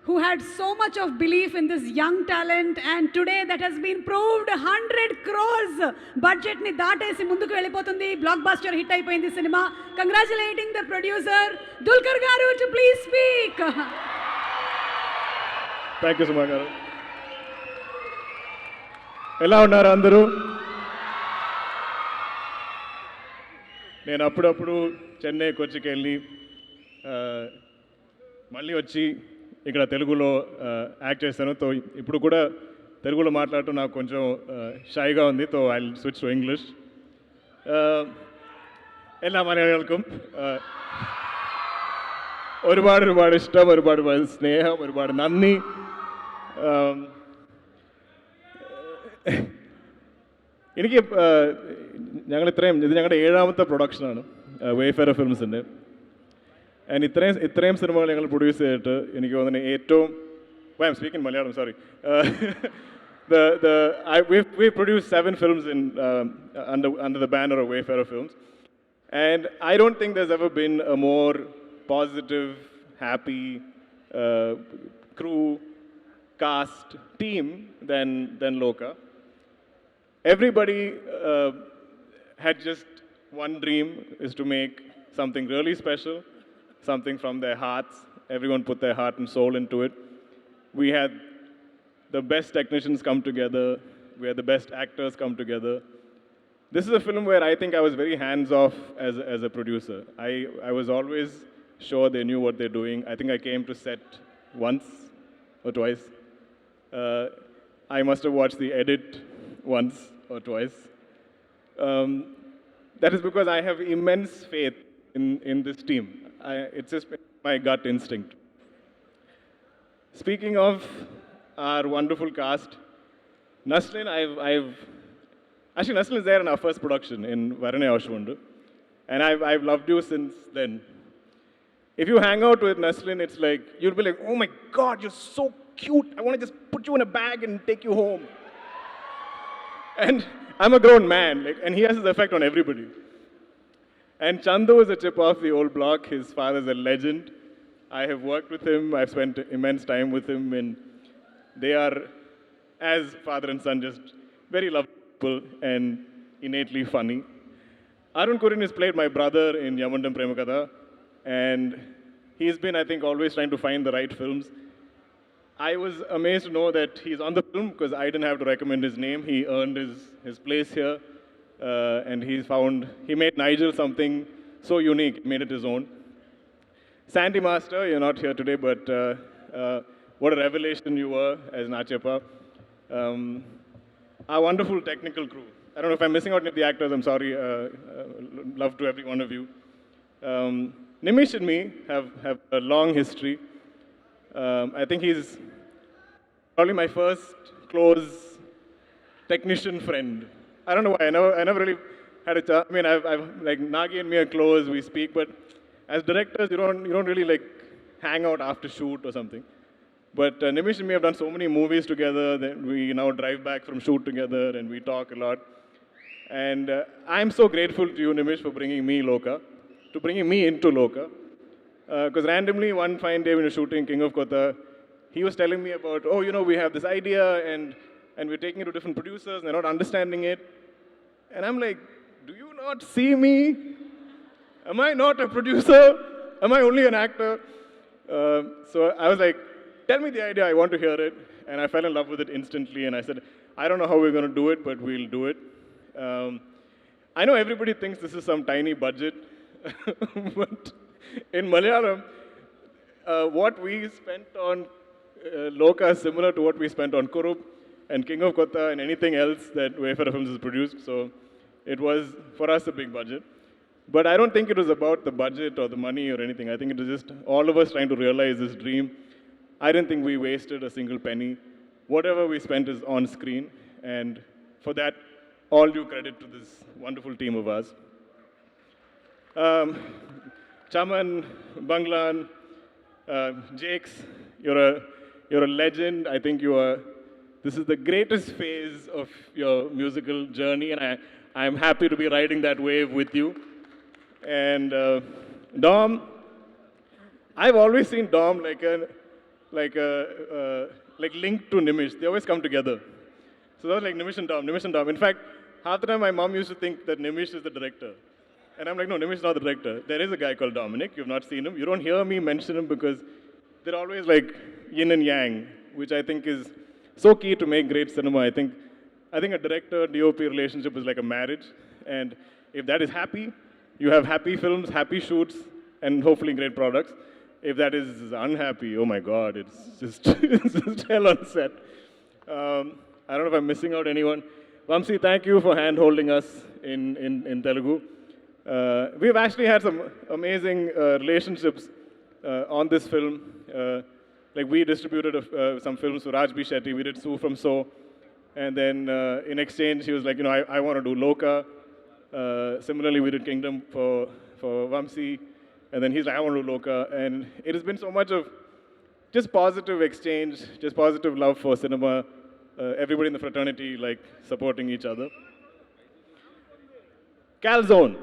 who had so much of belief in this young talent, and today that has been proved. 100 crores budget ni daatesi munduku vellipotundi. Blockbuster hit ayipoyindi cinema. Congratulating the producer Dulquer garu to please speak. Thank you, Suma garu. ఎలా ఉన్నారు అందరూ? నేను అప్పుడప్పుడు చెన్నై కొచ్చికి వెళ్ళి మళ్ళీ వచ్చి ఇక్కడ తెలుగులో యాక్ట్ చేస్తాను. తో ఇప్పుడు కూడా తెలుగులో మాట్లాడటం నాకు కొంచెం షైగా ఉంది. తో ఐ స్విచ్ టు ఇంగ్లీష్. എല്ലാ മലയാളികൾക്കും ഒരുപാട് ഇഷ്ടം, ഒരുപാട് സ്നേഹം, ഒരുപാട് നന്ദി. എനിക്ക് ഇത് ഞങ്ങളുടെ 7ാമത്തെ പ്രൊഡക്ഷനാണ് വേഫെയർ ഫിലിംസിൻ്റെ. ആൻഡ് ഇത്രയും സിനിമകൾ ഞങ്ങൾ പ്രൊഡ്യൂസ് ചെയ്തിട്ട് എനിക്ക് തോന്നുന്നത് ഏറ്റവും I M speaking Malayalam, sorry. We produced 7 films under the banner of Wayfarer Films, and I don't think there's ever been a more positive, happy crew, cast, team than Lokah. Everybody had just one dream, is to make something really special, something from their hearts. Everyone put their heart and soul into it. We had the best technicians come together. We had the best actors come together. This is a film where I think I was very hands-off as a producer. I was always sure they knew what they're doing. I think I came to set once or twice. I must have watched the edit once or twice. That is because I have immense faith in this team. It's just my gut instinct. Speaking of our wonderful cast, Naslin, actually Naslin is there in our first production in Varane Ashwundu, and I've loved you since then. If you hang out with Naslin, it's like, you'll be like, oh my God, you're so cute. I want to just put you in a bag and take you home. And I'm a grown man, and he has his effect on everybody. And Chandu is a chip off the old block. His father's a legend. I have worked with him. I've spent immense time with him, and they are, as father and son, just very lovable and innately funny. Arun Kurin has played my brother in Yamundam Premakatha, and he's been, I think, always trying to find the right films. I was amazed to know that he's on the film because I didn't have to recommend his name. He earned his place here, and he made Nigel something so unique, made it his own. Sandy Master, you're not here today, but what a revelation you were as Nachepa. Our wonderful technical crew. I don't know if I'm missing out any of the actors, I'm sorry. Love to every one of you. Nimish and me have a long history. I think he's probably my first close technician friend. I don't know why. I never really had a chance. I mean, I've like Nagi and me are close. We speak, but as directors, you don't really like hang out after shoot or something. But Nimish and me have done so many movies together that we now drive back from shoot together and we talk a lot. And I'm so grateful to you, Nimish, for bringing me into Lokah. Because randomly, one fine day when we were shooting King of Kotha, he was telling me about, we have this idea and we're taking it to different producers and they're not understanding it. And I'm like, do you not see me? Am I not a producer? Am I only an actor? So I was like, tell me the idea, I want to hear it. And I fell in love with it instantly and I said, I don't know how we're going to do it, but we'll do it. I know everybody thinks this is some tiny budget, but in Malayalam, what we spent on Lokah is similar to what we spent on Kurup and King of Kotha and anything else that Wayfarer Films has produced. So it was, for us, a big budget. But I don't think it was about the budget or the money or anything. I think it was just all of us trying to realize this dream. I didn't think we wasted a single penny. Whatever we spent is on screen. And for that, all due credit to this wonderful team of ours. Chaman, Banglan, Jakes, you're a legend. I think this is the greatest phase of your musical journey, and I'm happy to be riding that wave with you. And Dom, I've always seen Dom like linked to Nimish. They always come together. So that was like Nimish and Dom, Nimish and Dom. In fact, half the time my mom used to think that Nimish is the director. And I'm like, no, Nimish is not the director. There is a guy called Dominic. You've not seen him. You don't hear me mention him because they're always like yin and yang, which I think is so key to make great cinema. I think a director-DOP relationship is like a marriage. And if that is happy, you have happy films, happy shoots, and hopefully great products. If that is unhappy, oh my God, it's just, it's just hell on set. I don't know if I'm missing out anyone. Vamsi, thank you for hand-holding us in Telugu. We've actually had some amazing relationships on this film. Like we distributed some films for Raj B. Shetty. We did Sue from So. And then in exchange, he was like, I want to do Lokah. Similarly, we did Kingdom for Vamsi. And then he's like, I want to do Lokah. And it has been so much of just positive exchange, just positive love for cinema. Everybody in the fraternity, like, supporting each other. Calzone.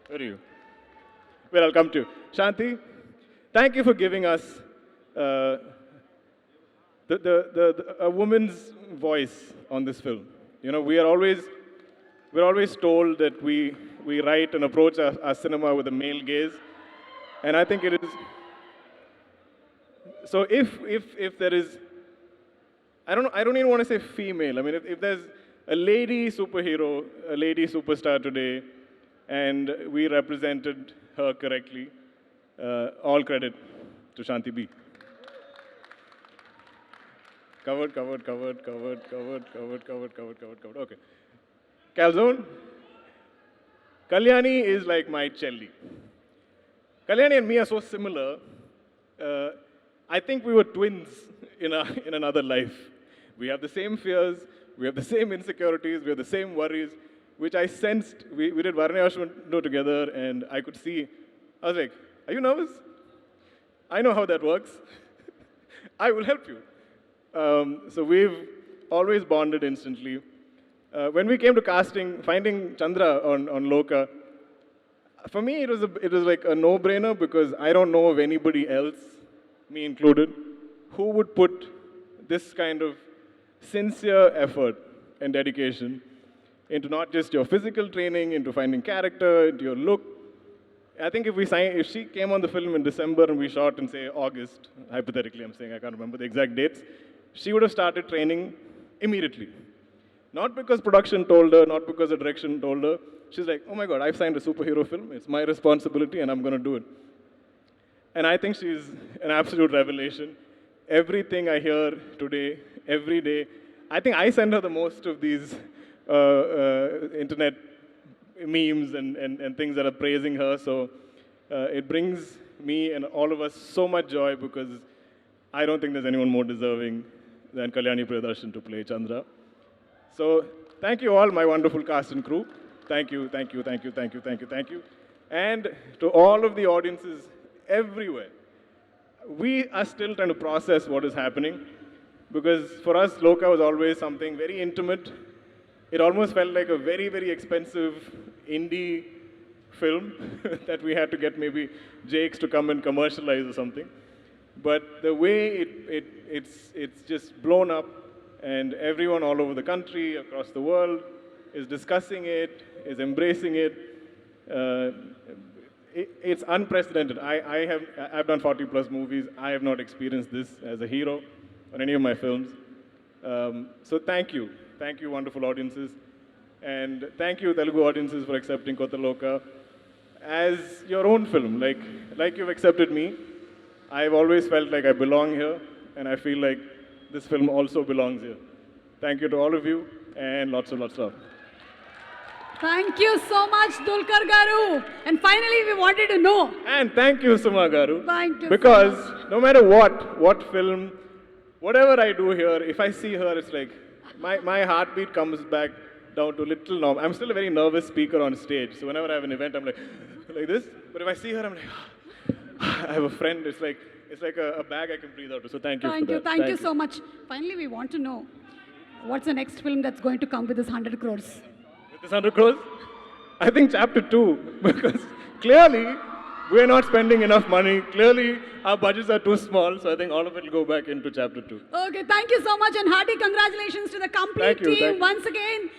Where are you? Well, I'll come to you. Shanti, thank you for giving us a woman's voice on this film. We're always told that we write and approach our cinema with a male gaze, and I think it is. So if there is, I don't even want to say female. I mean, if there's a lady superhero, a lady superstar today, and we represented her correctly, all credit to Shanti B. Covered. Okay. Calzone. Kalyani is like my Chelli. Kalyani and me are so similar. I think we were twins in another life. We have the same fears, we have the same insecurities, we have the same worries, which I sensed. We did Varnayashwano together, and I could see. I was like, are you nervous? I know how that works. I will help you. So we've always bonded instantly. When we came to casting, finding Chandra on Lokah, for me it was like a no-brainer because I don't know of anybody else, me included, who would put this kind of sincere effort and dedication into not just your physical training, into finding character, into your look. I think if she came on the film in December and we shot in, say, August, hypothetically I'm saying, I can't remember the exact dates, she would have started training immediately. Not because production told her, not because the direction told her. She's like, oh my God, I've signed a superhero film. It's my responsibility and I'm going to do it. And I think she's an absolute revelation. Everything I hear today, every day, I think I send her the most of these internet memes and things that are praising her. So it brings me and all of us so much joy because I don't think there's anyone more deserving than Kalyani Priyadarshan to play Chandra. So thank you all, my wonderful cast and crew. Thank you. And to all of the audiences everywhere. We are still trying to process what is happening because for us, Lokah was always something very intimate. It almost felt like a very, very expensive indie film that we had to get maybe Jakes to come and commercialize or something. But the way it's just blown up, and everyone all over the country, across the world, is discussing it, is embracing it. It's unprecedented. I've done 40 plus movies. I have not experienced this as a hero on any of my films. So thank you, wonderful audiences, and thank you, Telugu audiences, for accepting Kotha Lokah as your own film. Like you've accepted me. I've always felt like I belong here, and I feel like this film also belongs here. Thank you to all of you, and lots of love. Thank you so much, Dulquer Garu. And finally, we wanted to know. And thank you, Suma Garu. Thank you. Because no matter what film, whatever I do here, if I see her, it's like my heartbeat comes back down to little normal. I'm still a very nervous speaker on stage, so whenever I have an event, I'm like this. But if I see her, I'm like, I have a friend. It's like a bag I can breathe out of. So thank you for that. Thank you so much. Finally, we want to know what's the next film that's going to come with this 100 crores. With this 100 crores? I think chapter 2, because clearly we're not spending enough money. Clearly, our budgets are too small, so I think all of it will go back into chapter 2. Okay, thank you so much and hearty congratulations to the complete Thank you, team thank you. once again.